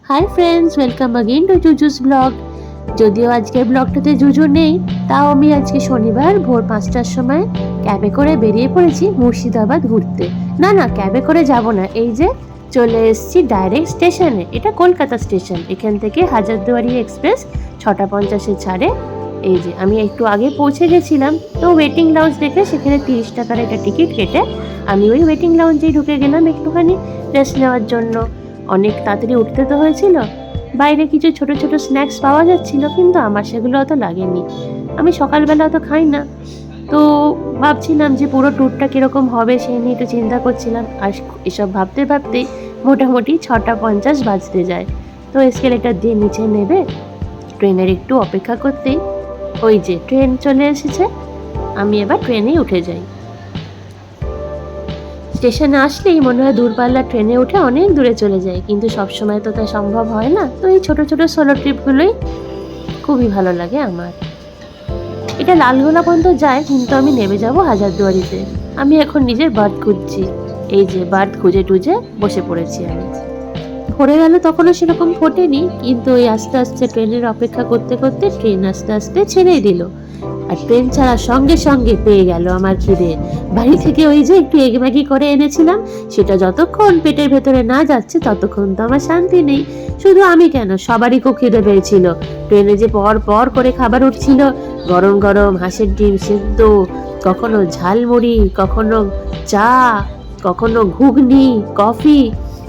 High friends, welcome again to জুজুস blog. যদিও আজকের ব্লগটাতে জুজু নেই, তাও আমি আজকে শনিবার ভোর 5টার সময় ক্যাবে করে বেরিয়ে পড়েছি মুর্শিদাবাদ ঘুরতে। না না, ক্যাবে করে যাব না, এই যে চলে এসেছি ডাইরেক্ট স্টেশনে। এটা কলকাতা স্টেশন, এখান থেকে হাজারদুয়ারি এক্সপ্রেস 6:50 ছাড়ে। এই যে আমি একটু আগে পৌঁছে গেছিলাম, তো ওয়েটিং লাউঞ্জ দেখে সেখানে 30 টাকার একটা টিকিট কেটে আমি ওই ওয়েটিং লাউঞ্জেই ঢুকে গেলাম একটুখানি রেস্ট নেওয়ার জন্য। অনেক তাড়াতাড়ি উঠতে তো হয়েছিল। বাইরে কিছু ছোট ছোট স্ন্যাক্স পাওয়া যাচ্ছিল, কিন্তু আমার সেগুলো অত লাগেনি। আমি সকালবেলা অত খাই না, তো ভাবছিলাম যে পুরো ট্যুরটা কীরকম হবে সেই নিয়ে একটু চিন্তা করছিলাম। আর এসব ভাবতে ভাবতেই মোটামুটি 6:50 বাজতে যায়। তো এসকেলেটার দিয়ে নিচে নেবে ট্রেনের একটু অপেক্ষা করতেই ওই যে ট্রেন চলে এসেছে। আমি এবার ট্রেনেই উঠে যাই। স্টেশনে আসলেই মনে হয় দূরপাল্লার ট্রেনে উঠে অনেক দূরে চলে যায়, কিন্তু সবসময় তো তা সম্ভব হয় না। তো এই ছোট ছোট সোলো ট্রিপগুলোই খুবই ভালো লাগে আমার। এটা লালগোলা পর্যন্ত যায়, কিন্তু আমি নেমে যাব হাজারদুয়ারিতে। আমি এখন নিজের বার্থ খুঁজছি। এই যে বার্থ খুঁজে টুজে বসে পড়েছি আমি। ভরে গেল তখনও সেরকম ফোটেনি, কিন্তু ওই আস্তে আস্তে ট্রেনের অপেক্ষা করতে করতে ট্রেন আস্তে আস্তে ছেড়েই দিল। আর ট্রেন ছাড়ার সঙ্গে সঙ্গে পেয়ে গেল আমার খিদে। বাড়ি থেকে ওই যে একটু এগ ম্যাগি করে এনেছিলাম, সেটা যতক্ষণ পেটের ভেতরে না যাচ্ছে ততক্ষণ তো আমার শান্তি নেই। শুধু আমি কেন, সবারই খুব খিদে পেয়েছিল। ট্রেনে যে পর পর করে খাবার উঠছিল, গরম গরম হাঁসের ডিম সেদ্ধ, কখনো ঝালমুড়ি, কখনো চা, কখনো ঘুগনি, কফি।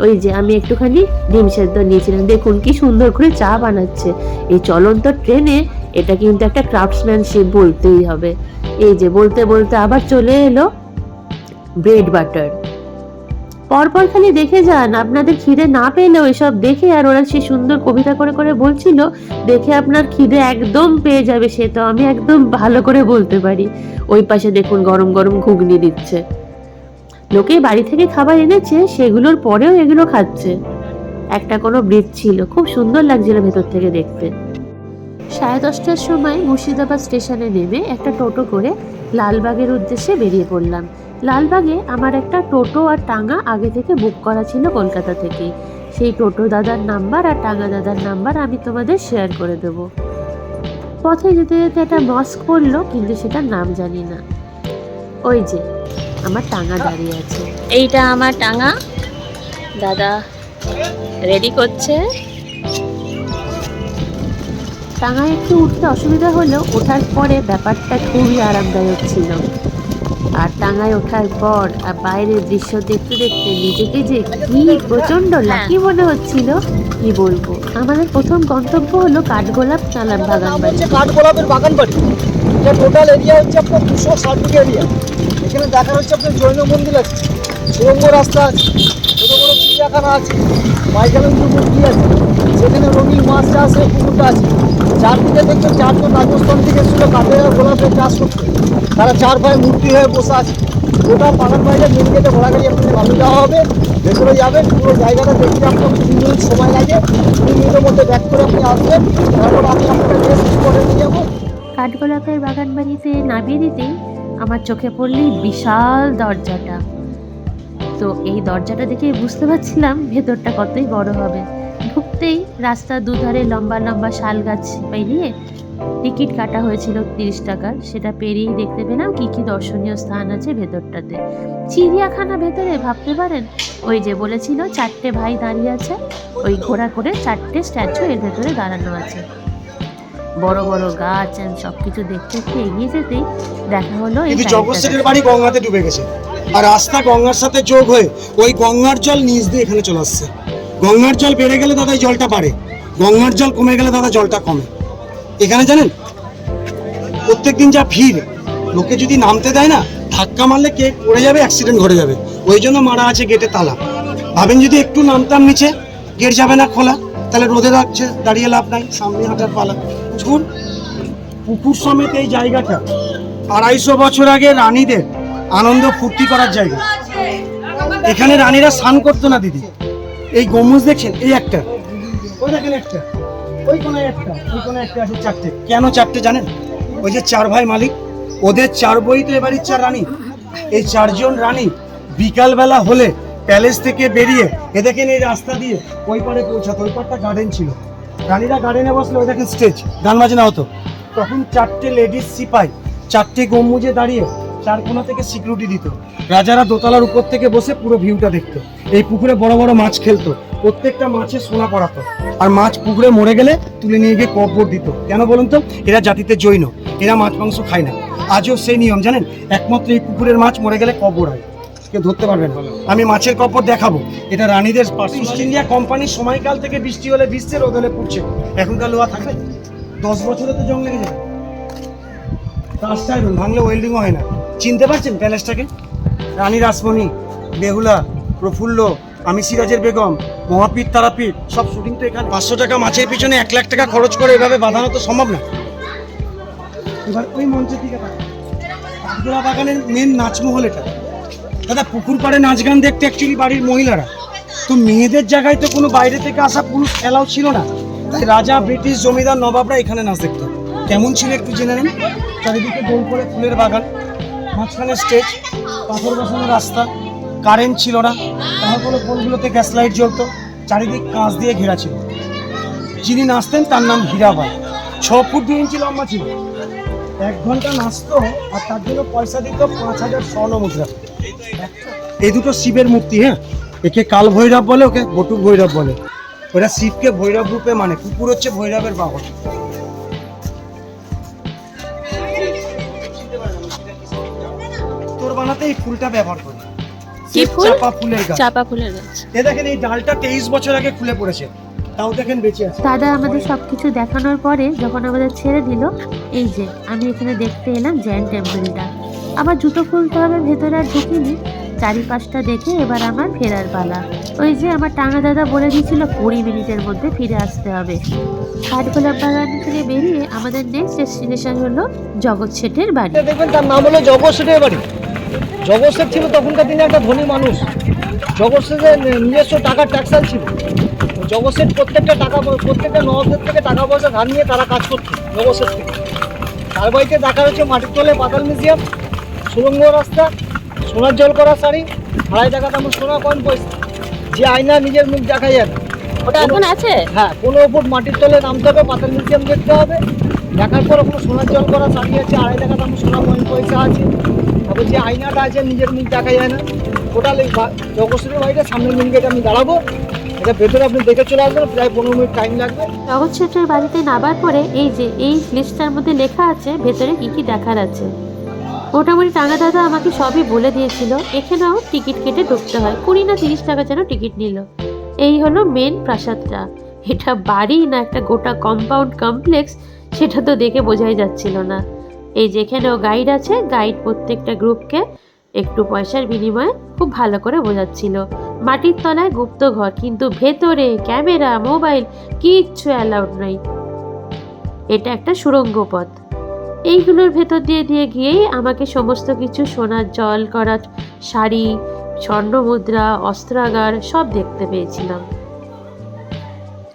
ওই যে আমি একটুখানি ডিম সেদ্ধ নিয়েছিলাম। দেখুন কি সুন্দর করে চা বানাচ্ছে এই চলন্ত ট্রেনে। এটা কিন্তু একটা ক্রাফটসম্যানশিপ বলতেই হবে। এই যে বলতে বলতে আবার চলে এলো ব্রেড বাটার। পরপর খালি দেখে যান, আপনাদের খিদে না পেলেও এসব দেখে, আর ওরা সে সুন্দর কবিতা করে করে বলছিল, দেখে আপনার খিদে একদম পেয়ে যাবে, সে তো আমি একদম ভালো করে বলতে পারি। ওই পাশে দেখুন গরম গরম ঘুগনি দিচ্ছে। লোকে বাড়ি থেকে খাবার এনেছে, সেগুলোর পরেও এগুলো খাচ্ছে। একটা কোনো ব্রিজ ছিল, খুব সুন্দর লাগছিল ভেতর থেকে দেখতে। 10:30টার সময় মুর্শিদাবাদ স্টেশনে নেমে একটা টোটো করে লালবাগের উদ্দেশ্যে বেরিয়ে পড়লাম। লালবাগে আমার একটা টোটো আর টাঙা আগে থেকে বুক করা ছিল কলকাতা থেকে। সেই টোটো দাদার নাম্বার আর টাঙা দাদার নাম্বার আমি তোমাদের শেয়ার করে দেব। পথে যেতে যেতে একটা মস্ক পড়লো, কিন্তু সেটার নাম জানি না। ওই যে আমার টাঙা দাঁড়িয়ে আছে, এইটা আমার টাঙা। দাদা রেডি করছে। টাঙায় একটু উঠতে অসুবিধা হলেও ওঠার পরে ব্যাপারটা খুবই আরামদায়ক ছিল। আর টাঙায় ওঠার পর আর বাইরের দৃশ্য দেখতে দেখতে নিজেকে যে কি প্রচন্ড লাকি মনে হচ্ছিল, কি বলবো। আমাদের প্রথম গন্তব্য হলো কাঠগোলাপ বাগান বাড়ি। কাঠগোলাপের বাগান বাড়ি, এটা টোটাল এরিয়া হচ্ছে আপনার 260 বিঘা এরিয়া। এখানে দেখা হচ্ছে আপনার জৈন মন্দির আছে, সুড়ঙ্গ রাস্তা আছে, ছোটো বড়ো চিড়িয়াখানা আছে, মাইকেলেন্দ্র মূর্তি আছে, সেখানে রঙিন মাছ চাষ পুকুরটা আছে। চারদিকে দেখবেন 4জন রাজস্থান থেকে এসেছিল কাঠের আর গোলাপের চাষ করতে। তারা 4 ভাই মূর্তি হয়ে বসে আছে। গোটা পাড়ার বাইরে মেন গেটে ঘোড়া গাড়ি আপনাদের ভালো যাওয়া হবে। ভেতরে যাবেন, পুরো জায়গাটা দেখতে আপনার 2 মিনিট সময় লাগে। 2 মিনিটের মধ্যে ব্যাক করে আপনি আসবেন, তারপর আমি আপনাকে নেক্সট স্পটে নিয়ে যাবো। কাঠগোলাপের বাগান বাড়িতে নামিয়ে দিতেই আমার চোখে পড়লেই বিশাল দরজাটা। তো এই দরজাটা দেখে বুঝতে পারছিলাম ভেতরটা কতই বড় হবে। ঢুকতেই রাস্তার দুধারে লম্বা লম্বা শাল গাছ পেরিয়ে টিকিট কাটা হয়েছিল 30 টাকার। সেটা পেরিয়েই দেখতে পেলাম কি কি দর্শনীয় স্থান আছে ভেতরটাতে। চিড়িয়াখানা ভেতরে, ভাবতে পারেন। ওই যে বলেছিল 4টে ভাই দাঁড়িয়ে আছে, ওই ঘোড়া করে 4টে স্ট্যাচু এর ভেতরে দাঁড়ানো আছে। বড় বড় গাছ সবকিছু দেখতে দেখতে এগিয়ে যেতেই দেখা হলো এই জগৎসের বাড়ি গঙ্গাতে ডুবে গেছে, আর রাস্তা গঙ্গার সাথে যোগ হয়ে ওই গঙ্গার জল নিচ দিয়ে এখানে চলে আসছে। গঙ্গার জল বেড়ে গেলে দাদা এই জলটা বাড়ে, গঙ্গার জল কমে গেলে দাদা জলটা কমে। এখানে জানেন প্রত্যেকদিন যা ভিড়, লোকে যদি নামতে দেয় না, ধাক্কা মারলে কে পড়ে যাবে, অ্যাক্সিডেন্ট ঘটে যাবে। ওই জন্য মারা আছে গেটে তালা। ভাবেন যদি একটু নামতাম নিচে, গেট যাবে না খোলা, তাহলে রোদে রাখছে দাঁড়িয়ে লাভ নাই, সামনে হাঁটার পালা। বুঝুন পুকুর সমেত এই জায়গাটা 250 বছর আগে রানীদের আনন্দ ফুর্তি করার জায়গা। এখানে রানীরা স্নান করতো না দিদি। এই গম্বুজ দেখছেন, এই একটা, ওই দেখেন একটা, ওই কোনায় একটা, ওই কোনায় একটা আছে। 4টে। কেন 4টে জানেন? ওই যে 4 ভাই মালিক, ওদের 4 বই তো এবারই 4 রানী। এই 4 জন রানী বিকালবেলা হলে প্যালেস থেকে বেরিয়ে এ দেখেন এই রাস্তা দিয়ে ওই পারে পৌঁছাতো, ওই পারটা গার্ডেন ছিল, রানীরা গার্ডেনে বসলে ওই দেখেন স্টেজ, গান বাজনা হতো। তখন 4টে লেডিস সিপাই 4টে গম্বুজে দাঁড়িয়ে 4 কোণা থেকে সিকিউরিটি দিত। রাজারা দোতলার উপর থেকে বসে পুরো ভিউটা দেখতো। এই পুকুরে বড় বড় মাছ খেলতো, প্রত্যেকটা মাছে সোনা পড়াতো, আর মাছ পুকুরে মরে গেলে তুলে নিয়ে গিয়ে কবর দিত। কেন বলুন তো? এরা জাতিতে জৈন, এরা মাছ মাংস খায় না। আজও সেই নিয়ম জানেন, একমাত্র এই পুকুরের মাছ মরে গেলে কবর হয়, কেউ ধরতে পারবেন না। আমি মাছের কবর দেখাবো, এটা রানীদের ইস্ট ইন্ডিয়া কোম্পানির সময়কাল থেকে বৃষ্টি হলে বৃষ্টি, রোদ হলে পুড়ছে। এখনকার লোহা থাকবে? 10 বছরে তো জং লেগে যাবে। কাস্ট আয়রন ভাঙলে ওয়েল্ডিংও হয় না। চিনতে পারছেন প্যালেসটাকে? রানী রাসমণি, বেহুলা, প্রফুল্ল, আমি সিরাজের বেগম, মহাপীর, তারাপীঠ, সব শুটিং তো এখানে। 500 টাকা মাছের পিছনে 1 লাখ টাকা খরচ করে এভাবে বাঁধানো তো সম্ভব না। এবার ওই মঞ্চের দিকে কাঠগোলা বাগানের মেন নাচমহল এটা। দাদা পুকুর পাড়ে নাচ গান দেখতে অ্যাকচুয়ালি বাড়ির মহিলারা, তো মেয়েদের জায়গায় তো কোনো বাইরে থেকে আসা পুরুষ এলাও ছিল না, তাই রাজা, ব্রিটিশ, জমিদার, নবাবরা এখানে নাচ দেখতো। কেমন ছিল একটু জেনে নেন। চারিদিকে গোল করে ফুলের বাগান, মাঝখানে স্টেজ, পাথর বসানো রাস্তা, কারেন্ট ছিল না, তারপরে পোলগুলোতে গ্যাস লাইট জ্বলতো, চারিদিক কাঁচ দিয়ে ঘেরা ছিল। যিনি নাচতেন তার নাম হীরাবাই, 6 ফুট 2 ইঞ্চি লম্বা ছিল। 1 ঘন্টা নাচতো আর তার জন্য পয়সা দিত 5000 স্বর্ণ মুদ্রা। এই দুটো শিবের মূর্তি, হ্যাঁ, একে কাল ভৈরব বলে, ওকে বটুক ভৈরব বলে। ওরা শিবকে ভৈরব রূপে মানে, কুকুর হচ্ছে ভৈরবের বাহন। তোর বানাতে এই ফুলটা ব্যবহার করে। কি ফুল? চাপা ফুলের গাছ। চাপা ফুলের গাছ। এ দেখেন এই ডালটা 23 বছর আগে খুলে পড়েছে, তাও দেখেন বেঁচে আছে। দাদা আমাদের সবকিছু দেখানোর পরে যখন আমাদের ছেড়ে দিল, এই যে আমি এখানে দেখতে এলাম জৈন টেম্পলটা। আবার জুতো খুলতে হবে, ভেতরে আর ঢুকিনি। চারিপাশটা দেখে এবার আমার ফেরার পালা। ওই যে আমার টাঙা দাদা বলে দিয়েছিল 20 মিনিটের মধ্যে ফিরে আসতে হবে। কাঠগোলাপ বাগান থেকে বেরিয়ে আমাদের নেক্সট ডেস্টিনেশন হলো জগৎ শেঠের বাড়ি। দেখবেন তার নাম হলো জগৎ শেঠের বাড়ি। জগৎ শেঠ ছিল তখনকার দিনে একটা ধনী মানুষ। জগৎ শেঠের নিজস্ব টাকার ট্যাক্সাল ছিল। জগৎ শেঠ প্রত্যেকটা নবাবদের থেকে টাকা পয়সা ধার নিয়ে তারা কাজ করতো জগৎ শেঠ থেকে। তার বাড়িতে দেখা হচ্ছে মাটির তলে পাতাল মিউজিয়াম, সুড়ঙ্গ রাস্তা, সোনার জল করা শাড়ি, 2.5 টাকা দাম সোনা, কম পয়সা, যে আয়না নিজের মুখ দেখা যায় না। ওটা এখন আছে? হ্যাঁ, 15 ফুট মাটির তলে নামতে হবে, পাতাল মিউজিয়াম দেখতে হবে। দেখার পর ওখানে সোনার জল করা শাড়ি আছে, 2.5 টাকা দাম সোনা, কম পয়সা আছে। তারপর যে আয়নাটা আছে নিজের মুখ দেখা যায় না। টোটাল এই জগৎ শেঠের বাড়িটা সামনের মেন গেটে আমি দাঁড়াবো। এটা ভেতরে আপনি দেখে চলে আসবেন, প্রায় 15 মিনিট টাইম লাগবে। জগৎ শেঠের বাড়িতে নামার পরে এই যে এই লিস্টটার মধ্যে লেখা আছে ভেতরে কি কি দেখার আছে। মোটামুটি টাঙা দাদা আমাকে সবই বলে দিয়েছিল। এখানেও টিকিট কেটে ঢুকতে হয়, 20 না 30 টাকা যেন টিকিট নিল। এই হলো মেন প্রাসাদটা। এটা বাড়ি না একটা গোটা কম্পাউন্ড কমপ্লেক্স সেটা তো দেখে বোঝাই যাচ্ছিল না। এই যেখানেও গাইড আছে, গাইড প্রত্যেকটা গ্রুপকে একটু পয়সার বিনিময়ে খুব ভালো করে বোঝাচ্ছিল। মাটির তলায় গুপ্ত ঘর, কিন্তু ভেতরে ক্যামেরা, মোবাইল কিচ্ছু অ্যালাউড নাই। এটা একটা সুড়ঙ্গ পথ। এইগুলোর ভেতর দিয়ে গিয়েই আমাকে সমস্ত কিছু সোনার জল করা শাড়ি, স্বর্ণ মুদ্রা, অস্ত্রাগার সব দেখতে পেয়েছিলাম।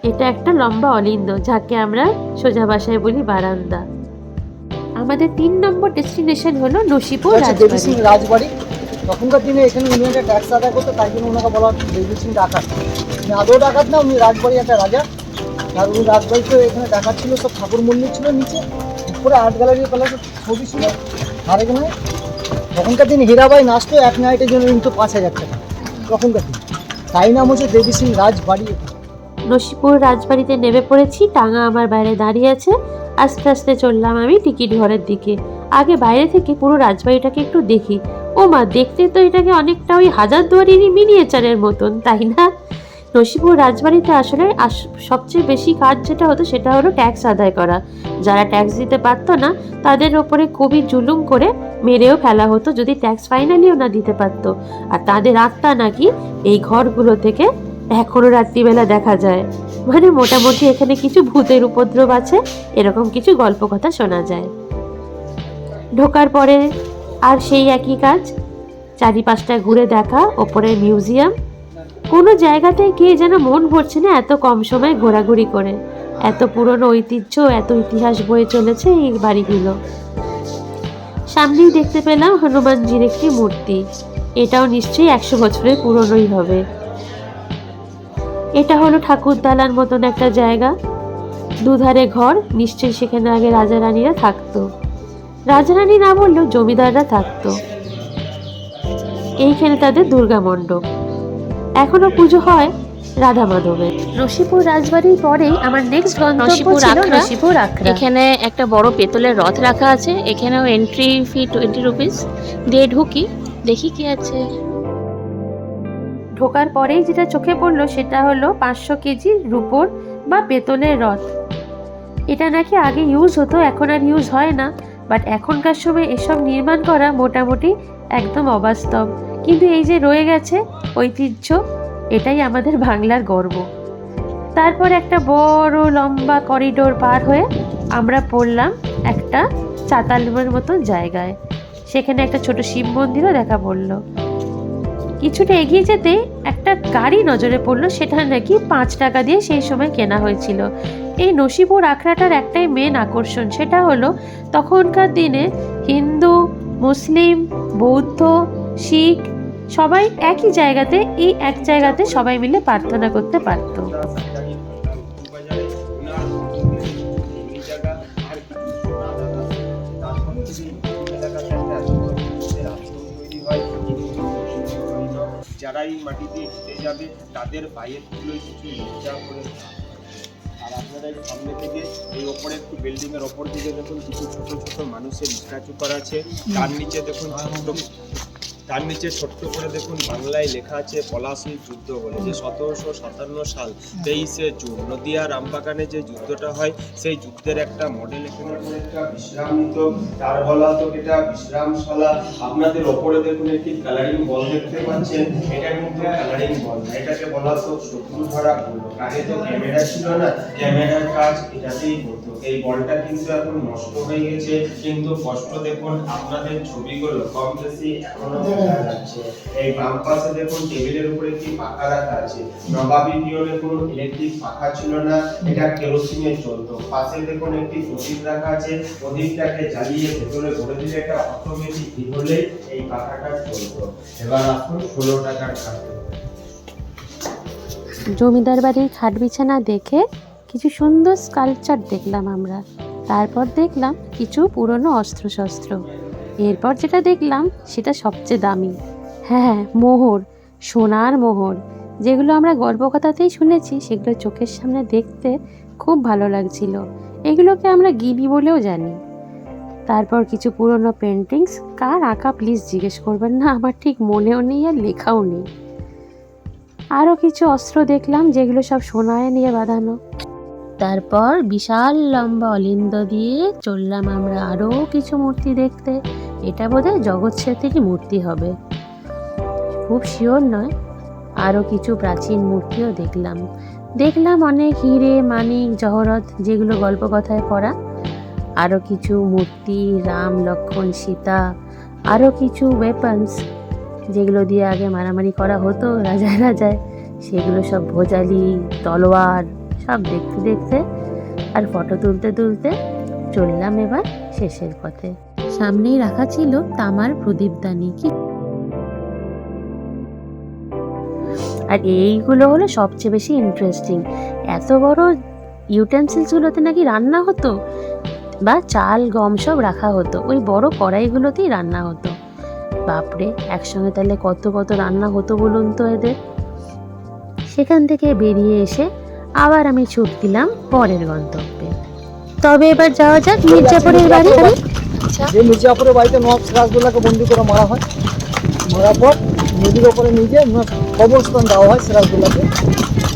এটা একটা লম্বা অলিন্দ, যাকে আমরা সোজা ভাষায় বলি বারান্দা। আমাদের 3 নম্বর ডেস্টিনেশন হলো নসিপুর দেবী সিং রাজবাড়ি। রাজবাড়ি। তখনকার দিনে এখানে উনি একটা ট্যাক্স আদায় করতো, তাই জন্য ওনাকে বলা হতো দেবী সিং ডাকাত। উনি আদৌ ডাকাত না, উনি রাজবাড়ি একটা রাজা। আর উনি রাজবাড়িতে এখানে ডাকাত ছিল, সব ঠাকুর মন্দির ছিল নিচে, উপরে আর্ট গ্যালারি প্লাস ছবি ছিল। আর এখানে তখনকার দিনে হীরাবাই নাচতো 1 নাইটের জন্য কিন্তু 5000 টাকা তখনকার দিনে। তাই নাম হচ্ছে দেবী সিং রাজবাড়ি। নসিপুর রাজবাড়িতে নেমে পড়েছি। টাঙা আমার বাইরে দাঁড়িয়ে আছে। আস্তে আস্তে চললাম আমি টিকিট ঘরের দিকে। আগে বাইরে থেকে পুরো রাজবাড়িটাকে একটু দেখি। ও মা, দেখতে তো এটাকে অনেকটা ওই হাজারদুয়ারিরই মিনিয়েচারের মতন, তাই না? নসিপুর রাজবাড়িতে আসলে সবচেয়ে বেশি কাজ যেটা হতো সেটা হলো ট্যাক্স আদায় করা। যারা ট্যাক্স দিতে পারতো না তাদের ওপরে খুবই জুলুম করে মেরেও ফেলা হতো যদি ট্যাক্স ফাইনালিও না দিতে পারতো। আর তাদের আত্মা নাকি এই ঘরগুলো থেকে এখনো রাত্রিবেলা দেখা যায়। মানে মোটামুটি এখানে কিছু ভূতের উপদ্রব আছে, এরকম কিছু গল্প কথা শোনা যায়। ঢোকার পরে আর সেই একই কাজ, চারিপাশটা ঘুরে দেখা, ওপরে মিউজিয়াম। কোনো জায়গাতে গিয়ে যেন মন ভরছে না এত কম সময় ঘোরাঘুরি করে। এত পুরনো ঐতিহ্য, এত ইতিহাস বয়ে চলেছে এই বাড়িগুলো। সামনেই দেখতে পেলাম হনুমানজির একটি মূর্তি। এটাও নিশ্চয়ই 100 বছরের পুরনোই হবে। এটা হলো ঠাকুর দালান মতন একটা জায়গা, দুধারে ঘর, নিশ্চয়ই সেখানে আগে রাজা রানীরা থাকতো। রাজা রানী না বললেও জমিদাররা থাকতো। এইখানে তাদের দুর্গা মণ্ডপ, এখনো পুজো হয় রাধা মাধবের। রশিপুর রাজবাড়ির পরেই আমার নেক্সট গন্তব্য ছিল রশিপুর আখড়া। এখানে একটা বড় পেতলের রথ রাখা আছে, এখানেও এন্ট্রি ফি 20 রুপিস দিয়ে ঢুকি, দেখি কি আছে। ঢোকার পরেই যেটা চোখে পড়লো সেটা হলো 500 কেজি রূপোর বা পেতলের রথ। এটা নাকি আগে ইউজ হতো, এখন আর ইউজ হয় না, বাট এখনকার সময় এসব নির্মাণ করা মোটামুটি একদম অবাস্তব। কিন্তু এই যে রয়ে গেছে ঐতিহ্য, এটাই আমাদের বাংলার গর্ব। তারপর একটা বড় লম্বা করিডোর পার হয়ে আমরা পড়লাম একটা চাতালের মতো জায়গায়। সেখানে একটা ছোট শিব মন্দিরও দেখা পড়লো। কিছুটা এগিয়ে যেতে একটা গাড়ি নজরে পড়লো, সেটা নাকি 5 টাকা দিয়ে সেই সময় কেনা হয়েছিল। এই নসিপুর আখড়াটার একটাই মেন আকর্ষণ, সেটা হলো তখনকার দিনে হিন্দু, মুসলিম, বৌদ্ধ, শিখ সবাই একই জায়গাতে, এই এক জায়গাতে সবাই মিলে প্রার্থনা করতে পারতো। যারা এই মাটিতে হেঁটে যাবে তাদের পায়ের ধুলোয় কিছু লজ্জা করে। আর আপনারা এই সামনে থেকে এই ওপরে একটু বিল্ডিং এর ওপর দিকে দেখুন কিছু ছোট ছোট মানুষের স্ট্যাচু করা আছে। তার নিচে দেখুন ছোট্ট করে দেখুন বাংলায় লেখা আছে পলাশীর যুদ্ধ বলে, যে 1757 সাল 23শে জুন নদিয়া রামবাগানে যে যুদ্ধটা হয় সেই যুদ্ধের একটা মডেল এখানে একটা বিশ্রাম নিত, তার বলা তো এটা বিশ্রামশালা। আপনাদের ওপরে দেখুন একটি কালারিং বল দেখতে পাচ্ছেন, এটা কিন্তু কালারিং বল না, এটাকে বলা তো শত্রু ধরা বল। আগে তো ক্যামেরা ছিল না, ক্যামেরার কাজ এটাতেই হতো। এই বলটা কিন্তু এখন নষ্ট হয়ে গেছে, কিন্তু কষ্ট দেখুন আপনাদের ছবিগুলো কম বেশি এখনো দেখা যাচ্ছে। এই বাম পাশে দেখুন টেবিলের উপরে একটি পাখা রাখা আছে। নবাবী পিরিয়ডে কোনো ইলেকট্রিক পাখা ছিল না, এটা কেরোসিনে চলতো। পাশে দেখুন একটি প্রদীপ রাখা আছে, প্রদীপটাকে জ্বালিয়ে ভেতরে ভরে দিলে একটা অটোমেটিক হিট হলে এই পাখাটা চলতো। এবার আসুন 16 টাকার খাদ্য। জমিদার বাড়ির খাট বিছানা দেখে কিছু সুন্দর স্কাল্পচার দেখলাম আমরা। তারপর দেখলাম কিছু পুরনো অস্ত্রশস্ত্র। এরপর যেটা দেখলাম সেটা সবচেয়ে দামি, হ্যাঁ মোহর, সোনার মোহর, যেগুলো আমরা গল্পকথাতেই শুনেছি, সেগুলো চোখের সামনে দেখতে খুব ভালো লাগছিল। এগুলোকে আমরা গিনি বলেও জানি। তারপর কিছু পুরনো পেন্টিংস, কার আঁকা প্লিজ জিজ্ঞেস করবেন না, আমার ঠিক মনেও নেই আর লেখাও নেই। আরও কিছু অস্ত্র দেখলাম যেগুলো সব সোনায় নিয়ে বাঁধানো। তারপর বিশাল লম্বা অলিন্দ দিয়ে চললাম আমরা আরও কিছু মূর্তি দেখতে। এটা বোধহয় জগৎ সেথীরই মূর্তি হবে, খুব শিওর নয়। আরও কিছু প্রাচীন মূর্তিও দেখলাম অনেক হিরে, মানিক, জহরত, যেগুলো গল্পকথায় পড়া। আরও কিছু মূর্তি, রাম, লক্ষ্মণ, সীতা। আরও কিছু ওয়েপন্স, যেগুলো দিয়ে আগে মারামারি করা হতো রাজায়, সেগুলো সব ভোজালি, তলোয়ার, সব দেখতে দেখতে আর ফটো তুলতে চললাম এবার শেষের পথে। সামনেই রাখা ছিল তামার প্রদীপদানি, কি আর এইগুলো হলো সবচেয়ে বেশি ইন্টারেস্টিং। এত বড় ইউটেন্সিলসগুলোতে নাকি রান্না হতো, বা চাল গম সব রাখা হতো, ওই বড় কড়াইগুলোতেই রান্না হতো। বাপরে, একসঙ্গে তাহলে কত রান্না হতো বলুন তো এদের। সেখান থেকে বেরিয়ে এসে আবার আমি ছুট দিলাম পরের গন্তব্যে। তবে এবার যাওয়া যাক মির্জাপুরের বাড়ি। যে মির্জাপুরের বাড়িতে নবাব সিরাজদৌল্লাকে বন্দি করে মারা হয়, মারার পর নদীর ওপরে নিজে কবরস্থান দেওয়া হয় সিরাজদৌল্লাকে।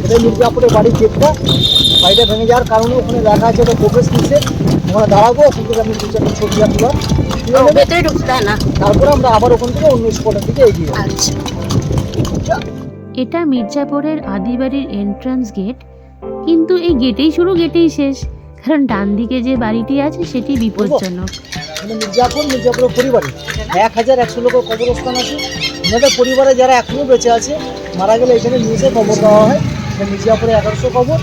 এটা মির্জাপুরের বাড়ির গেটটা, বাড়িটা ভেঙে যাওয়ার কারণে ওখানে দেখা আছে ওটা প্রবেশ নিষেধ। ওখানে দাঁড়াবো, ওখান থেকে আমি একটা ছবি তুলার, ভেতরে ঢুকতে না, তারপরে আমরা আবার ওখান থেকে অন্য স্পটের দিকে এগিয়ে যাবো। আচ্ছা, এটা মির্জাপুরের আদিবাড়ির এন্ট্রান্স গেট, কিন্তু এই গেটেই শুরু গেটেই শেষ, কারণ ডান দিকে যে বাড়িটি আছে সেটি বিপজ্জনক। মির্জাপুরের পরিবারে 1100 লোকের কবরস্থান আছে। ওনাদের পরিবারে যারা এখনো বেঁচে আছে, মারা গেলে এখানে নিয়ে এসে কবর দেওয়া হয়। মির্জাপুরে 1100 কবর।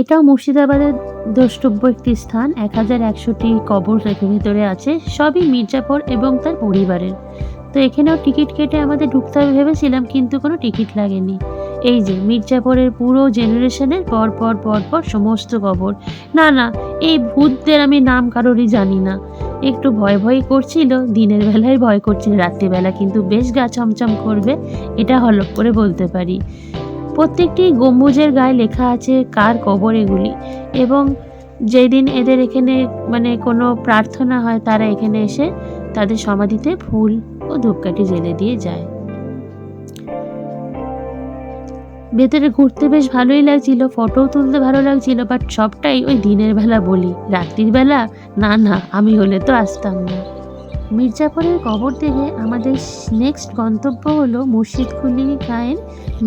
এটাও মুর্শিদাবাদের দ্রষ্টব্য একটি স্থান। 1100টি কবর এর ভিতরে আছে, সবই মির্জাপুর এবং তার পরিবারের। তো এখানেও টিকিট কেটে আমাদের ঢুকতে হবে ভেবেছিলাম, কিন্তু কোনো টিকিট লাগেনি। এই যে মির্জাপুরের পুরো জেনারেশনের পর পর পর পর সমস্ত কবর। না না, এই ভূতদের আমি নাম কারোরই জানি না। একটু ভয় ভয় করছিল, দিনের বেলায় ভয় করছিল, রাত্রিবেলা কিন্তু বেশ গা ছমছম করবে, এটা হলপ করে বলতে পারি। প্রত্যেকটি গম্বুজের গায়ে লেখা আছে কার কবর এগুলি, এবং যেদিন এদের এখানে মানে কোনো প্রার্থনা হয় তারা এখানে এসে তাদের সমাধিতে ফুল ও ধূপকাঠি জ্বেলে দিয়ে যায়। ভেতরে ঘুরতে বেশ ভালোই লাগছিল, ফটো তুলতে ভালো লাগছিল, বাট সবটাই ওই দিনের বেলা বলি, রাত্রির বেলা না না, আমি হলে তো আসতাম না। মির্জাপুরের কবর দেখে আমাদের নেক্সট গন্তব্য হলো মুর্শিদ কুলি খায়ের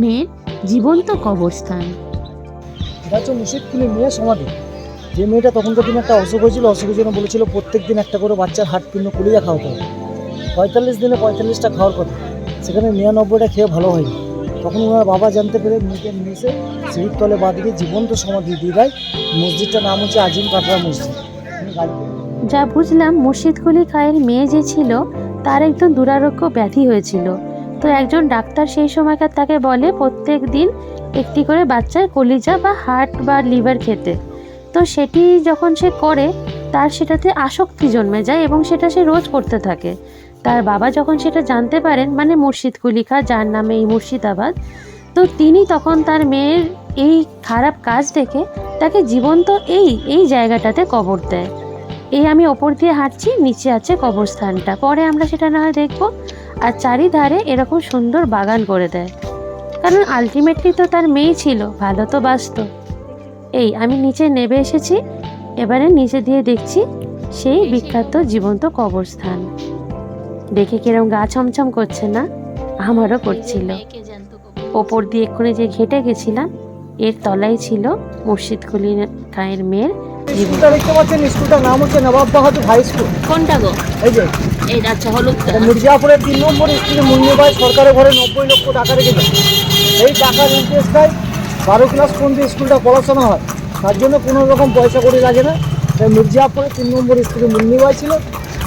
মেয়ের জীবন্ত কবরস্থান। এটা হচ্ছে মুর্শিদ কুলি মেয়ের সমাধি। যে মেয়েটা তখনকার দিনে একটা অসুখ হয়েছিল, অসুখের জন্য বলেছিল প্রত্যেক দিন একটা করে বাচ্চার হাটপিণ্ড কুলিয়া খাওয়াতে হবে। 45 দিনে 45টা খাওয়ার কথা, সেখানে 99টা খেয়ে ভালো হয়নি। তখন ওনার বাবা জানতে পেরে মেয়েকে নিয়ে এসে সিঁড়ির তলে বাঁধিয়ে জীবন্ত সমাধি দিয়ে দেয়। মসজিদটার নাম হচ্ছে আজিম কাটরা মসজিদ। যা বুঝলাম, মুর্শিদ কুলি খায়ের মেয়ে যে ছিল তার একদম দুরারোগ্য ব্যাধি হয়েছিল। তো একজন ডাক্তার সেই সময়কার তাকে বলে প্রত্যেক দিন একটি করে বাচ্চার কলিজা বা হার্ট বা লিভার খেতে। তো সেটি যখন সে করে তার সেটাতে আসক্তি জন্মে যায় এবং সেটা সে রোজ করতে থাকে। তার বাবা যখন সেটা জানতে পারেন, মানে মুর্শিদ কুলি খা যার নামে এই মুর্শিদাবাদ, তো তিনি তখন তার মেয়ের এই খারাপ কাজ দেখে তাকে জীবন্ত এই জায়গাটাতে কবর দেয়। এই আমি ওপর দিয়ে হাঁটছি, নিচে আছে কবরস্থানটা, পরে আমরা সেটা না হয় দেখবো। আর চারিধারে এরকম সুন্দর বাগান করে দেয়, কারণ আলটিমেটলি তো তার মেয়ে ছিল, ভালো তো বাসত। এই আমি নিচে নেমে এসেছি, এবারে নিচে দিয়ে দেখছি সেই বিখ্যাত জীবন্ত কবরস্থান। দেখে কিরম গা ছমছম করছে না? আমারও করছিল। ওপর দিয়ে এক্ষুনি যে ঘেটে গেছিলাম, এর তলায় ছিল মুর্শিদ কুলি খায়ের মেয়ের জীবন। স্কুলটা দেখতে পাচ্ছেন, স্কুলটার নাম হচ্ছে নবাব বাহাদুর হাই স্কুল। কোনটা গো? এই যে এই আচ্ছা, হলুদ। এটা মির্জাপুরের 3 নম্বর স্কুলে মুন্নিবাই সরকারের ঘরে 90 লক্ষ টাকা রেখেছে। এই টাকার ইন্টারেস্টটাই 12 ক্লাস পর্যন্ত স্কুলটা পড়াশোনা হয়, তার জন্য কোনো রকম পয়সা করে লাগে না। তাই মির্জাপুরের 3 নম্বর স্কুলে মুন্নিবাই ছিল,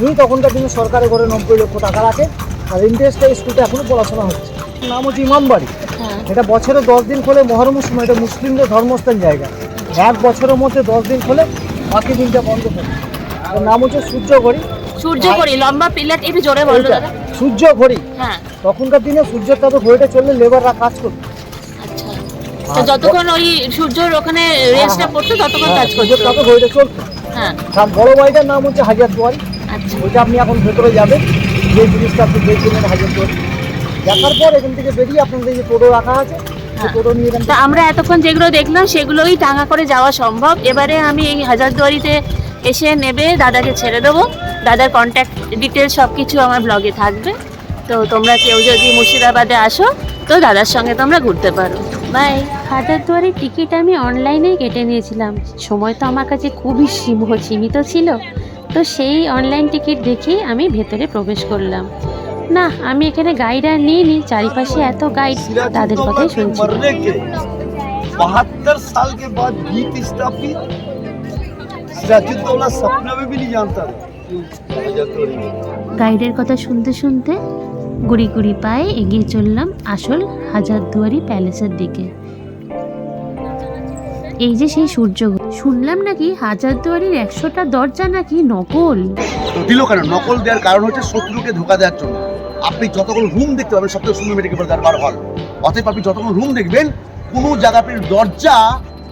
উনি তখনকার দিনে সরকারের ঘরে 90 লক্ষ টাকা রাখে, আর ইন্টারেস্টে স্কুলটা এখনো পড়াশোনা হচ্ছে। নাম হচ্ছে ইমামবাড়ি। এটা বছরে 10 দিন খোলে, মহরমের সময়। এটা মুসলিমদের ধর্মস্থান জায়গা। এক বছরের মধ্যে 10 দিন খোলে, বাকি দিনটা বন্ধ থাকে। এর নাম হচ্ছে সূর্য ঘড়ি। সূর্য ঘড়ি, লম্বা পিলার, একটু জোরে বলো দাদা। সূর্য ঘড়ি। হ্যাঁ, তখনকার দিনে সূর্যের তাপে ঘড়িটা চললে লেবাররা কাজ করতো। আচ্ছা। তো যতক্ষণ ওই সূর্যর ওখানে রেসটা পড়তো ততক্ষণ কাজ সূর্যের করতো। তাপে ঘড়িটা চলতো। হ্যাঁ, আর বড় বাড়িটার নাম হচ্ছে হাজার দুয়ারি। আচ্ছা। ওইটা আপনি এখন ভেতরে যাবেন, যে জিনিসটা আপনি দেখবেন হাজার দুয়ারি দেখার পর এখান থেকে বেরিয়ে আপনাদের যে টোটো রাখা আছে, সেই টোটো নিয়ে এখান তা আমরা এতক্ষণ যেগুলো দেখলাম সেগুলোই টাঙা করে যাওয়া সম্ভব। এবারে আমি এই হাজারদুয়ারিতে এসে নেবে দাদাকে ছেড়ে দেবো। দাদার কন্ট্যাক্ট ডিটেলস সব কিছু আমার ব্লগে থাকবে। তো তোমরা কেউ যদি মুর্শিদাবাদে আসো তো দাদার সঙ্গে তোমরা ঘুরতে পারো। বাই। হাজারদুয়ারির টিকিট আমি অনলাইনেই কেটে নিয়েছিলাম, সময় তো আমার কাছে খুবই সীমিত ছিল। তো সেই অনলাইন টিকিট দেখেই আমি ভেতরে প্রবেশ করলাম। না, আমি এখানে গাইড আর নিইনি, চারিপাশে এত গাইড, তাদের কথাই শুনছি। 72 साल के बाद गीत स्थापित सिराजुद्दौला सपना में भी नहीं जानता था। গাইডের কথা শুনতে শুনতে গুড়ি গুড়ি পায়ে এগিয়ে চললাম আসল হাজারদুয়ারি প্যালেসের দিকে। এই যে সেই সূর্য, শুনলাম নাকি হাজারদুয়ারির 100টা দরজা নাকি নকল। দিল কেন? নকল দেওয়ার কারণ হচ্ছে শত্রুকে ধোকা দেওয়ার জন্য। আপনি যতগুলো রুম দেখতে পাবেন সবথেকে সুন্দর মেডিকেল দরবার হল, অতএব আপনি যতগুলো রুম দেখবেন কোনো জায়গার দরজা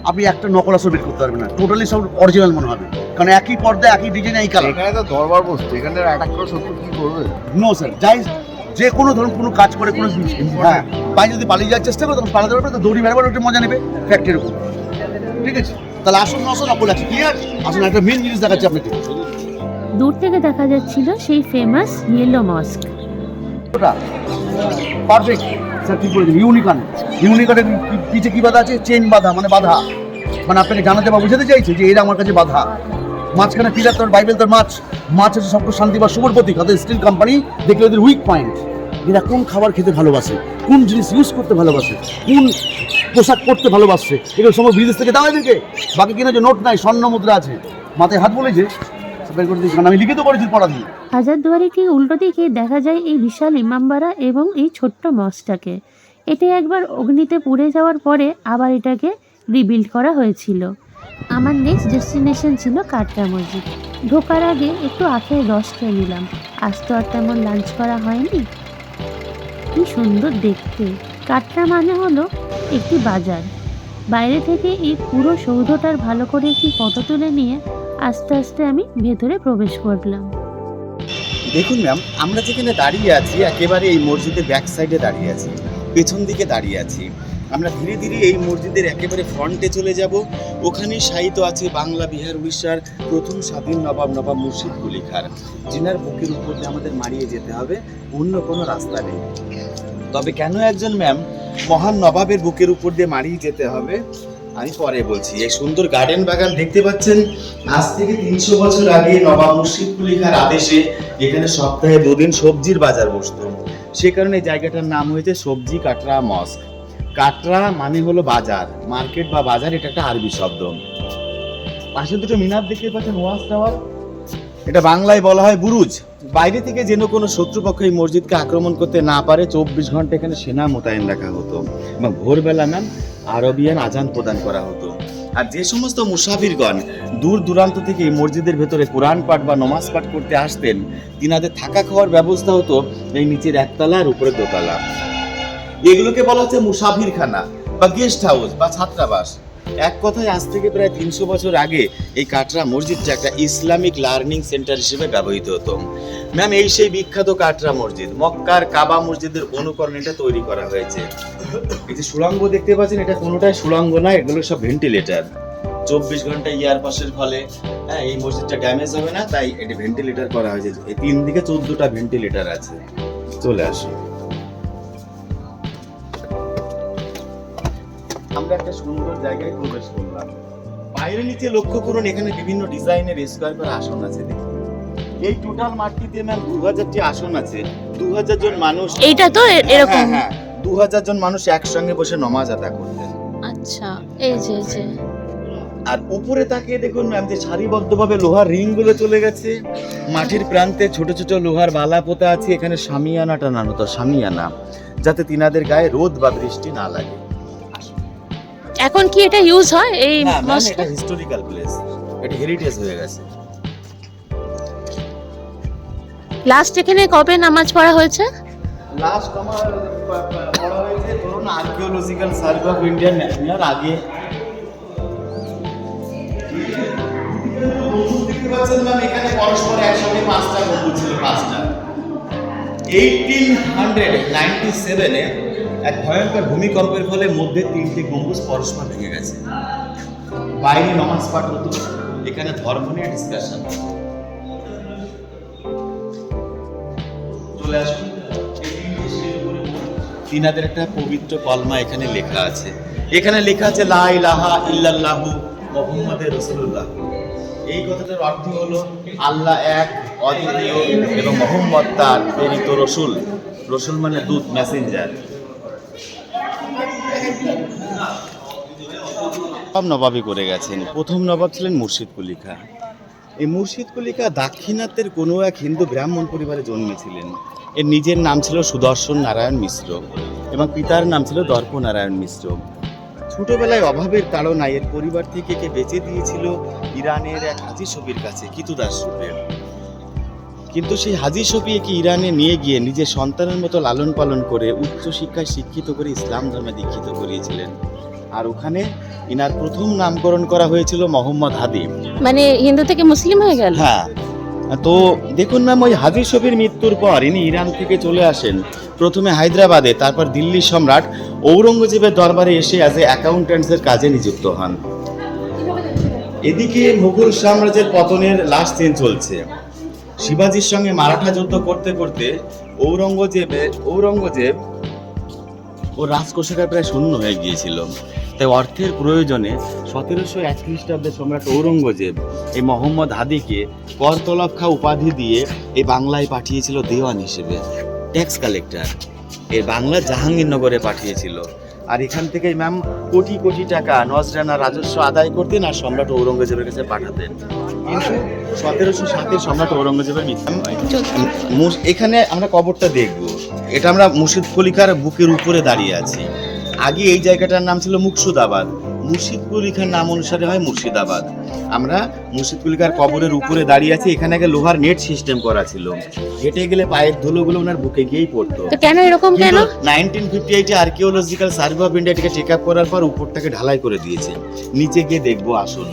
আপনি একটা নকল আসলে বের করতে পারবেন না, টোটালি সব অরিজিনাল মনে হবে, কারণ একই পর্দা, একই ডিজাইন, একই কালার। এখানে তো দরবার বসছে, এখানে অ্যাটাক করে শত্রু কি করবে? নো স্যার, যাই যে কোনো ধরুন কোনো কাজ করে কোনো হ্যাঁ বাইরে যদি পালিয়ে যাওয়ার চেষ্টা করে তখন পালাতে পারবে, তো দড়ি বেরোবার ওটা মজা নেবে ফ্যাক্টরির উপর। ঠিক আছে, তাহলে আসুন নশো নকল আছে, ক্লিয়ার? আসুন একটা মেন জিনিস দেখাচ্ছি আপনাকে। দূর থেকে দেখা যাচ্ছিল সেই ফেমাস ইয়েলো মস্ক। ওটা পারফেক্ট স্যার, ঠিক বলেছেন। ইউনিকনের পিছে কি বাধা আছে? চেন বাধা, মানে বাধা, মানে আপনাকে জানাতে বা বুঝাতে চাইছে যে এরা আমার কাছে বাধা। মাঝখানে পিলার, তোর বাইবেল, তোর মাছ হচ্ছে সব শান্তি বা শুভর প্রতীক। তাদের স্টিল কোম্পানি দেখলে ওদের উইক পয়েন্ট, এরা কোন খাবার খেতে ভালোবাসে, কোন জিনিস ইউজ করতে ভালোবাসে, কোন পোশাক পরতে ভালোবাসে, এগুলো সময় বিদেশ থেকে দাও এদেরকে। বাকি কিনা যে নোট নাই, স্বর্ণ মুদ্রা আছে, মাথায় হাত বলেছে, বের করে দিয়েছি, কারণ আমি লিখিত করেছি পড়া দিয়ে। হাজারদুয়ারি ঠিক উল্টো দিকে দেখা যায় এই বিশাল ইমামবাড়া এবং এই ছোট্ট মসটাকে। এটা একবার অগ্নিতে পুড়ে যাওয়ার পরে আবার এটাকে রিবিল্ড করা হয়েছিল। আমার নেক্সট ডেস্টিনেশন ছিল কাটরা মসজিদ। ঢোকার আগে একটু আখের রস খেয়ে নিলাম, আজ তো আর তেমন লাঞ্চ করা হয়নি। কি সুন্দর দেখতে। কাটরা মানে হলো একটি বাজার। বাইরে থেকে এই পুরো সৌধটার ভালো করে একটি ফটো তুলে নিয়ে আস্তে আস্তে আমি ভেতরে প্রবেশ করলাম। দেখুন ম্যাম, আমরা যেখানে দাঁড়িয়ে আছি একেবারে এই মসজিদের ব্যাক সাইডে দাঁড়িয়ে আছি, পেছন দিকে দাঁড়িয়ে আছি। আমরা ধীরে ধীরে এই মসজিদের একেবারে ফ্রন্টে চলে যাব। ওখানে শায়িত আছে বাংলা, বিহার, উড়িষ্যার প্রথম স্বাধীন নবাব মুর্শিদ কুলি খান, যিনার বুকের উপর দিয়ে আমাদের মারিয়ে যেতে হবে, অন্য কোনো রাস্তা নেই। তবে কেন একজন ম্যাম মহান নবাবের বুকের উপর দিয়ে মারিয়ে যেতে হবে আমি পরে বলছি। এই সুন্দর গার্ডেন বাগান দেখতে পাচ্ছেন, আজ থেকে 300 বছর আগে নবাব মুর্শিদ কুলি খান আদেশে এখানে সপ্তাহে 2 দিন সবজির বাজার বসতো। সে কারণে এই জায়গাটার নাম হয়েছে সবজি কাটরা মস্ক। কাটরা মানে হলো বাজার, মার্কেট বা বাজার, এটা একটা আরবি শব্দ। পাশে দুটো মিনার দেখতে পাচ্ছেন, ওয়াচ টাওয়ার, এটা বাংলায় বলা হয় বুরুজ। বাইরে থেকে যেন কোনো শত্রুপক্ষ এই মসজিদকে আক্রমণ করতে না পারে 24 ঘন্টা এখানে সেনা মোতায়েন রাখা হতো এবং ভোরবেলা ম্যাম আরবিয়ান আজান প্রদান করা হতো। আর যে সমস্ত মুসাফিরগণ দূর দূরান্ত থেকে এই মসজিদের ভেতরে কোরআন পাঠ বা নমাজ পাঠ করতে আসতেন, তিনাদের থাকা খাওয়ার ব্যবস্থা হতো এই নিচের একতলা আর উপরে দোতলা। এগুলোকে বলা হচ্ছে মুসাফিরখানা বা গেস্ট হাউস বা ছাত্রাবাস। এক কথায় আজ থেকে প্রায় 300 বছর আগে এই কাটরা মসজিদটা একটা ইসলামিক লার্নিং সেন্টার হিসেবে ব্যবহৃত হতো। ম্যাম, এই সেই বিখ্যাত কাটরা মসজিদ, মক্কার কাবা মসজিদের অনুকরণে এটা তৈরি করা হয়েছে। এই যে সুড়ঙ্গ দেখতে পাচ্ছেন, এটা কোনোটাই সুড়ঙ্গ না, এগুলো সব ভেন্টিলেটর। 24 ঘন্টা ইয়ার পাসের ফলে এই মসজিদটা ড্যামেজ হবে না, তাই এটি ভেন্টিলেটর করা হয়েছে। এই 3 দিকে 14টা ভেন্টিলেটর আছে। চলে আসো, আমরা একটা সুন্দর জায়গায় প্রবেশ করলাম। বাইরে নিচে লক্ষ্য করুন, এখানে বিভিন্ন ডিজাইনের স্কয়ার করা আসন আছে। দেখুন, এই টোটাল মাঠটিতে ম্যাম 2000টি আসন আছে। 2000 জন মানুষ, এইটা তো এরকম। হ্যাঁ, 2000 জন মানুষ একসঙ্গে বসে নমাজ আদায় করতেন। আচ্ছা, এই যে আর উপরে তাকিয়ে দেখুন ম্যাম, যে সারিবদ্ধভাবে লোহার রিং গুলো চলে গেছে। মাটির প্রান্তে ছোট ছোট লোহার বালা পোতা আছে। এখানে শামিয়ানা টানানো, তো শামিয়ানা, যাতে তিনাদের গায়ে রোদ বা বৃষ্টি না লাগে। এখন কি এটা ইউজ হয় এই না ম্যাম, মসজিদে? এটা হিস্টোরিক্যাল প্লেস, এটা হেরিটেজ হয়ে গেছে। লাস্ট এখানে কবে নামাজ পড়া হয়েছে? লাস্ট আমার পড়া হয়েছে ধরুন আর্কিওলজিক্যাল সার্ভে অফ ইন্ডিয়ান নেওয়ার আগে। দেখতে পাচ্ছেন ম্যাম, এখানে পরস্পর একসঙ্গে 5টা গম্বুজ ছিল, 5টা। 1897-এ এক ভয়ঙ্কর ভূমিকম্পের ফলে মধ্যে 3টি গম্বুজ পরস্পর ভেঙে গেছে। বাইরে নমাজ পাঠ হতো, এখানে ধর্ম নিয়ে ডিসকাশন। চলে আসুন, তিনাদের একটা পবিত্র কলমা এখানে লেখা আছে। এখানে লেখা আছে লা ইলাহা ইল্লাল্লাহু মুহাম্মাদুর রাসূলুল্লাহ। এই কথাটার অর্থ হলো আল্লাহ এক, অদ্বিতীয় এবং মুহাম্মদ তার প্রেরিত রসূল। রসূল মানে দূত, মেসেঞ্জার। সব নবাবই করে গেছেন। প্রথম নবাব ছিলেন মুর্শিদ কুলি খাঁ। এই মুর্শিদ কুলি খাঁ দাক্ষিণাত্যের কোনো এক হিন্দু ব্রাহ্মণ পরিবারে জন্মেছিলেন। এর নিজের নাম ছিল সুদর্শন নারায়ণ মিশ্র এবং পিতার নাম ছিল দর্প নারায়ণ মিশ্র। ছোটবেলায় অভাবের তাড়নায় এর পরিবার থেকে একে বেঁচে দিয়েছিল ইরানের এক হাজি শফির কাছে কিতুদাস রূপে। কিন্তু সেই হাজি শফি একে ইরানে নিয়ে গিয়ে নিজের সন্তানের মতো লালন পালন করে উচ্চশিক্ষায় শিক্ষিত করে ইসলাম ধর্মে দীক্ষিত করিয়েছিলেন। আর ওখানে ইনার প্রথম নামকরণ করা হয়েছিল মোহাম্মদ হাদি, মানে হিন্দু থেকে মুসলিম হয়ে গেল। হ্যাঁ, তো দেখুন ম্যাম, ওই হাজি শফির মৃত্যুর পর ইনি ইরান থেকে চলে আসেন, প্রথমে হায়দ্রাবাদে, তারপর দিল্লির সম্রাট ঔরঙ্গজেবের দরবারে এসে অ্যাজ এ অ্যাকাউন্ট্যান্টসের কাজে নিযুক্ত হন। এদিকে মুঘল সাম্রাজ্যের পতনের লাস্ট দিন চলছে। শিবাজির সঙ্গে মারাঠা যুদ্ধ করতে করতে ঔরঙ্গজেব ও রাজকোষাগার প্রায় শূন্য হয়ে গিয়েছিল। তাই অর্থের প্রয়োজনে 1701 খ্রিস্টাব্দে সম্রাট ঔরঙ্গজেব এই মোহাম্মদ হাদিকে করতলবখা উপাধি দিয়ে এই বাংলায় পাঠিয়েছিল দেওয়ান হিসেবে, ট্যাক্স কালেক্টর। এই বাংলা জাহাঙ্গীরনগরে পাঠিয়েছিল। আর এখান থেকেই ম্যাম কোটি কোটি টাকা নজরানা রাজস্ব আদায় করতেন আর সম্রাট ঔরঙ্গজেবের কাছে পাঠাতেন। কিন্তু 1707 সম্রাট ঔরঙ্গজেবের এখানে আমরা কবরটা দেখব। এটা আমরা মুর্শিদ কলিকার বুকের উপরে দাঁড়িয়ে আছি। আগে এই জায়গাটার নাম ছিল মুকসুদাবাদ, মুর্শিদ কলিকার নাম অনুসারে হয় মুর্শিদাবাদ। আমরা মুর্শিদ কলিকার কবরের উপরে দাঁড়িয়ে আছি। এখানে আগে লোহার নেট সিস্টেম করা ছিল, হেঁটে গেলে পায়ের ধুলোগুলো ওনার বুকে গিয়েই পড়তো। তো কেন এরকম কেন? 1958 আর্কিওলজিক্যাল সার্ভে অফ ইন্ডিয়া এটাকে চেক আপ করার পর উপরটাকে ঢালাই করে দিয়েছে। নিচে গিয়ে দেখবো আসল।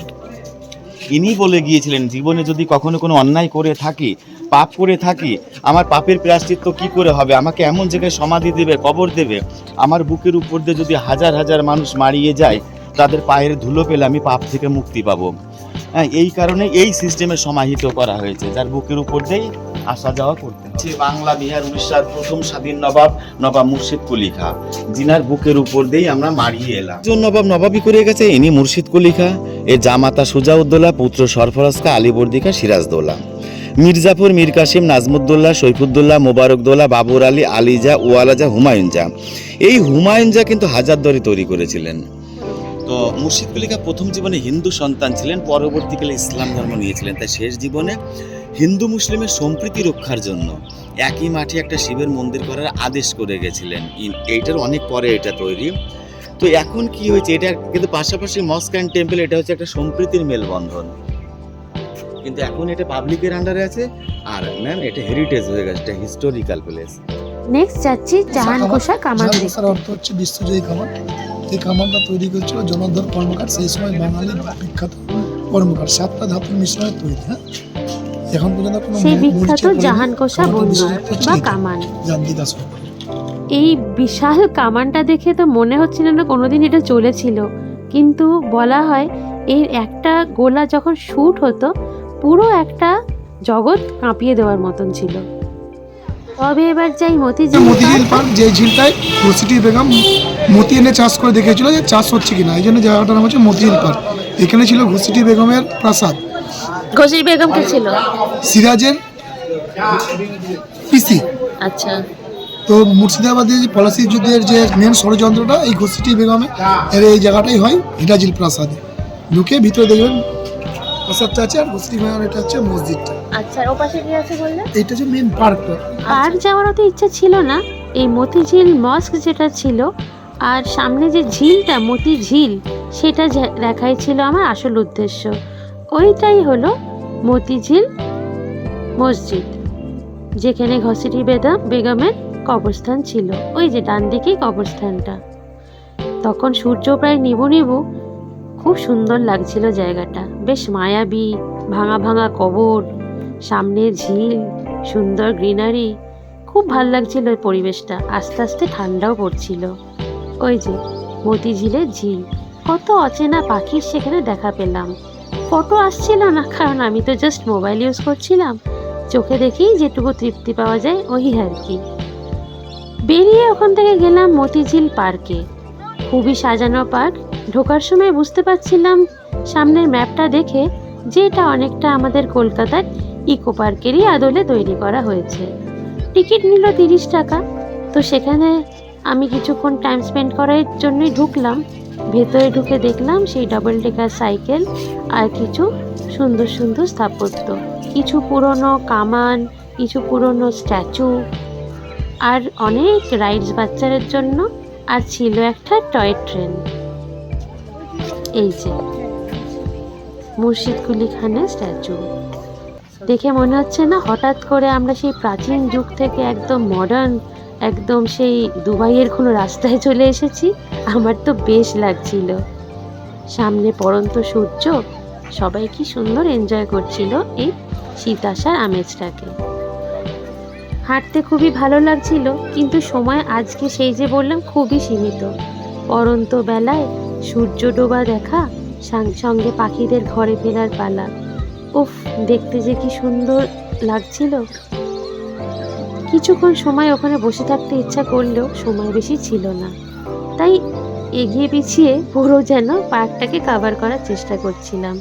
ইনি বলে গিয়েছিলেন, জীবনে যদি কখনো কোনো অন্যায় করে থাকি, পাপ করে থাকি, আমার পাপের প্রায়শ্চিত্ত কি করে হবে? আমাকে এমন জায়গায় সমাধি দেবে, কবর দেবে, আমার বুকের উপর দিয়ে যদি হাজার হাজার মানুষ মারিয়ে যায়, তাদের পায়ের ধুলো পেলে আমি পাপ থেকে মুক্তি পাবো। হ্যাঁ, এই কারণে এই সিস্টেমে সমাহিত করা হয়েছে, যার বুকের উপর দিয়েই আসা যাওয়া করতে হচ্ছে। বাংলা বিহার উড়িষ্যার প্রথম স্বাধীন নবাব মুর্শিদ কুলি খাঁ, জিনার বুকের উপর দিয়েই আমরা মারিয়ে এলাম। নবাব নবাবই করে গেছে, ইনি মুর্শিদ কুলি খাঁ। এর জামাতা সুজাউদ্দৌলা, পুত্র সরফরাজ খাঁ, আলীবর্দী খাঁ, সিরাজদৌলা। মির্জাফর, মীর কাসিম, নাজমুদ্দৌলা, সৈফুদ্দৌলা, মোবারকদৌলা, বাবর আলী, আলিজা, ওয়ালাজা, হুমায়ুন জা। এই হুমায়ুন জা কিন্তু হাজারদুয়ারি তৈরি করেছিলেন। তো মুর্শিদ কুলি খাঁ প্রথম জীবনে হিন্দু সন্তান ছিলেন, পরবর্তীকালে ইসলাম ধর্ম নিয়েছিলেন। তাই শেষ জীবনে হিন্দু মুসলিমের সম্প্রীতি রক্ষার জন্য একই মাঠে একটা শিবের মন্দির করার আদেশ করে গেছিলেন। এইটার অনেক পরে এটা তৈরি। তো এখন কি হয়েছে, এটা কিন্তু পাশাপাশি মস্ক অ্যান্ড টেম্পল, এটা হচ্ছে একটা সম্প্রীতির মেলবন্ধন। কিন্তু এখন এটা পাবলিকের আন্ডারে আছে, আর ম্যাম এটা হেরিটেজ হয়ে গেছে, এটা হিস্টোরিক্যাল প্লেস। নেক্সট যাচ্ছি জাহানকোষা কামান দেখতে। জাহানকোষার অর্থ হচ্ছে বিশ্বজয়ী কামান। এই কামানটা তৈরি করেছিল জনার্দন কর্মকার, সেই সময় বাঙালির বিখ্যাত কর্মকার, 7টা ধাতুর মিশ্রণে তৈরি। হ্যাঁ, এখন পর্যন্ত কোনো সেই বিখ্যাত জাহানকোষা বন্দর বা কামান। যান্ত্রিক আসন। এই বিশাল কামানটা দেখে তো মনে হচ্ছিল না কোনোদিন এটা চলেছিল, কিন্তু বলা হয় এর একটা গোলা যখন শুট হতো পুরো একটা জগৎ কাঁপিয়ে দেওয়ার মতন ছিল। তবে এবার যাই মতিঝিল পার্ক, যে ঝিলটায় ঘসিটি বেগম মতি এনে চাষ করে দেখেছিল যে চাষ হচ্ছে কিনা, এই জন্য জায়গাটার নাম হচ্ছে মতিঝিল পার্ক। এখানে ছিল ঘসিটি বেগমের প্রাসাদ। ঘসির বেগম কে ছিল? সিরাজের পিসি। আচ্ছা। তো মুর্শিদাবাদে যে পলাশি যুদ্ধের যে মেন ষড়যন্ত্রটা এই ঘসিটি বেগমে এর এই জায়গাটাই হয়, হিরাজিল প্রাসাদে। ঢুকে ভিতরে দেখবেন প্রাসাদটা আছে, আর ঘসিটি বেগমের এটা হচ্ছে মসজিদটা। আচ্ছা, ও পাশে কি আছে বললে? এটা হচ্ছে মেন পার্কটা। পার্ক যাওয়ার তো ইচ্ছা ছিল না, এই মতিঝিল মস্ক যেটা ছিল আর সামনে যে ঝিলটা মতিঝিল, সেটা দেখাই ছিল আমার আসল উদ্দেশ্য। ওইটাই হলো মতিঝিল মসজিদ, যেখানে ঘসিটি বেগমের কবরস্থান ছিল। ওই যে ডান দিকেই কবরস্থানটা। তখন সূর্য প্রায় নিবু নিবু, খুব সুন্দর লাগছিল জায়গাটা, বেশ মায়াবী, ভাঙা ভাঙা কবর, সামনে ঝিল, সুন্দর গ্রিনারি, খুব ভাল লাগছিল ওই পরিবেশটা। আস্তে আস্তে ঠান্ডাও পড়ছিল। ওই যে মতিঝিলের ঝিল, কত অচেনা পাখির সেখানে দেখা পেলাম। ফটো আসছিল না, কারণ আমি তো জাস্ট মোবাইল ইউজ করছিলাম। চোখে দেখেই যেটুকু তৃপ্তি পাওয়া যায় ওই আর কি। বেরিয়ে ওখান থেকে গেলাম মতিঝিল পার্কে। খুবই সাজানো পার্ক। ঢোকার সময় বুঝতে পারছিলাম সামনের ম্যাপটা দেখে যে এটা অনেকটা আমাদের কলকাতার ইকো পার্কেরই আদলে তৈরি করা হয়েছে। টিকিট নিল 30 টাকা। তো সেখানে আমি কিছুক্ষণ টাইম স্পেন্ড করার জন্যই ঢুকলাম। ভেতরে ঢুকে দেখলাম সেই ডাবল ডেকার সাইকেল আর কিছু সুন্দর সুন্দর স্থাপত্য, কিছু পুরনো কামান, কিছু পুরনো স্ট্যাচু, আর অনেক রাইডস বাচ্চাদের জন্য, আর ছিল একটা টয় ট্রেন। এই যে মুর্শিদ কুলি খানের স্ট্যাচু দেখে মনে হচ্ছে না হঠাৎ করে আমরা সেই প্রাচীন যুগ থেকে একদম মডার্ন, একদম সেই দুবাইয়ের কোনো রাস্তায় চলে এসেছি। আমার তো বেশ লাগছিল। সামনে পড়ন্ত সূর্য, সবাই কি সুন্দর এনজয় করছিল এই শীত আসার আমেজটাকে। হাঁটতে খুবই ভালো লাগছিল, কিন্তু সময় আজকে সেই যে বললাম খুবই সীমিত। পড়ন্ত বেলায় সূর্য ডোবা দেখা, সঙ্গে পাখিদের ঘরে ফেরার পালা। উফ, দেখতে যে কি সুন্দর লাগছিল। কিছুক্ষণ সময় ওখানে বসে থাকতে ইচ্ছা করলেও সময় বেশি ছিল না, তাই এগিয়ে পিছিয়ে পুরো যেন পার্কটাকে কভার করার চেষ্টা করছিলাম।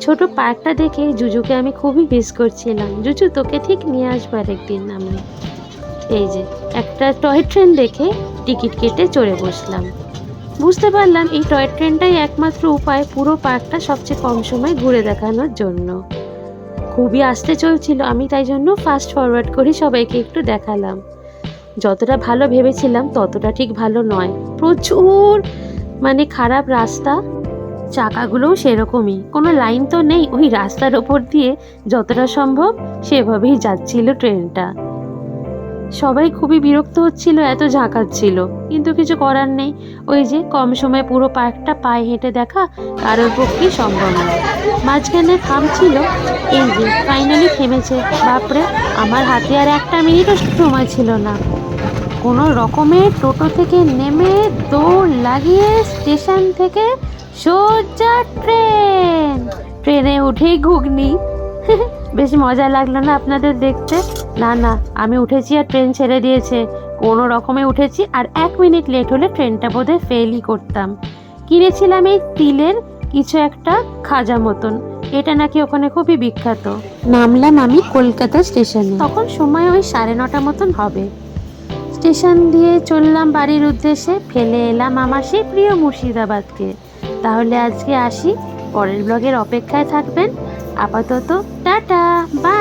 ছোট পার্কটা দেখে জুজুকে আমি খুবই মিস করছিলাম। জুজু, তোকে ঠিক নিয়ে আসবো আরেকদিন। আমি এই যে একটা টয় ট্রেন দেখে টিকিট কেটে চড়ে বসলাম। বুঝতে পারলাম এই টয় ট্রেনটাই একমাত্র উপায় পুরো পার্কটা সবচেয়ে কম সময় ঘুরে দেখানোর জন্য। খুবই আস্তে চলছিল, আমি তাই জন্য ফাস্ট ফরওয়ার্ড করে সবাইকে একটু দেখালাম। যতটা ভালো ভেবেছিলাম ততটা ঠিক ভালো নয়, প্রচুর খারাপ রাস্তা, চাকাগুলোও সেরকমই, কোনো লাইন তো নেই, ওই রাস্তার ওপর দিয়ে যতটা সম্ভব সেভাবেই যাচ্ছিল ট্রেনটা। সবাই খুবই বিরক্ত হচ্ছিল, এত ঝাঁকাচ্ছিল, কিন্তু কিছু করার নেই। ওই যে কম সময়ে পুরো পার্কটা পায়ে হেঁটে দেখা কারোর পক্ষেই সম্ভব নয়। মাঝখানে থামছিল, এই যে ফাইনালি থেমেছে। বাপরে, আমার হাতে আর 1 মিনিটও সময় ছিল না। কোনো রকমের টোটো থেকে নেমে দৌড় লাগিয়ে স্টেশন থেকে সোজা ট্রেনে উঠেই ঘুগনি। বেশ মজা লাগলো না আপনাদের দেখতে? না, আমি উঠেছি আর ট্রেন ছেড়ে দিয়েছে, কোনো রকমে উঠেছি, আর 1 মিনিট লেট হলে ট্রেনটা বোধহয় ফেলই করতাম। কিনেছিলাম এই তিলের কিছু একটা খাজা মতন, এটা নাকি ওখানে খুবই বিখ্যাত। নামলাম আমি কলকাতা স্টেশনে, তখন সময় ওই 9:30 মতন হবে। স্টেশন দিয়ে চললাম বাড়ির উদ্দেশ্যে, ফেলে এলাম আমার সেই প্রিয় মুর্শিদাবাদকে। তাহলে আজকে আসি, পরের ব্লগের অপেক্ষায় থাকবেন। আপাতত টাটা, বাই।